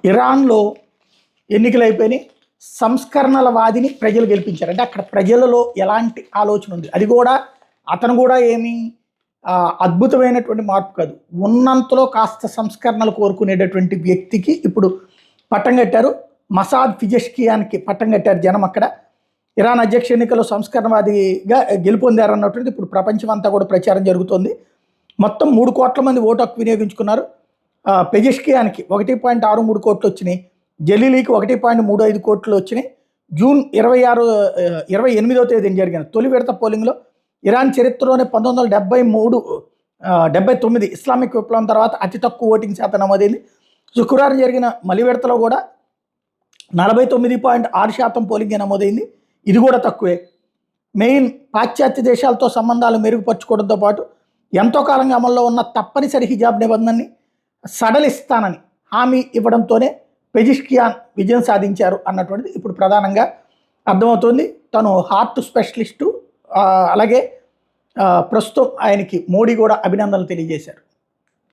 ఇరాన్లో ఎన్నికలు అయిపోయినాయి. సంస్కరణల వాదిని ప్రజలు గెలిపించారు. అంటే అక్కడ ప్రజలలో ఎలాంటి ఆలోచన ఉంది, అది కూడా అతను కూడా ఏమీ అద్భుతమైనటువంటి మార్పు కాదు, ఉన్నంతలో కాస్త సంస్కరణలు కోరుకునేటటువంటి వ్యక్తికి ఇప్పుడు పట్టం కట్టారు. మసాద్ ఫిజెష్కియాన్కి పట్టం కట్టారు జనం. అక్కడ ఇరాన్ అధ్యక్ష ఎన్నికల్లో సంస్కరణవాదిగా గెలుపొందారన్నటువంటిది ఇప్పుడు ప్రపంచం అంతా కూడా ప్రచారం జరుగుతోంది. మొత్తం 3 కోట్ల మంది ఓటు హక్కు వినియోగించుకున్నారు. పెజెష్కియానికి 1.63 కోట్లు వచ్చినాయి, జలీలీకి 1.35 కోట్లు వచ్చినాయి. జూన్ 28వ తేదీన జరిగిన తొలి విడత పోలింగ్లో ఇరాన్ చరిత్రలోనే 1979 ఇస్లామిక్ విప్లవం తర్వాత అతి తక్కువ ఓటింగ్ శాతం నమోదైంది. శుక్రవారం జరిగిన మలి విడతలో కూడా 49.6% పోలింగ్ నమోదైంది. ఇది కూడా తక్కువే. మెయిన్ పాశ్చాత్య దేశాలతో సంబంధాలు మెరుగుపరుచుకోవడంతో పాటు ఎంతో కాలంగా అమల్లో ఉన్న తప్పనిసరి హిజాబ్ నిబంధనని సడలిస్తానని హామీ ఇవ్వడంతోనే పెజిష్కియాన్ విజయం సాధించారు అన్నటువంటిది ఇప్పుడు ప్రధానంగా అర్థమవుతుంది. తను హార్ట్ స్పెషలిస్టు. అలాగే ప్రస్తుతం ఆయనకి మోడీ కూడా అభినందనలు తెలియజేశారు.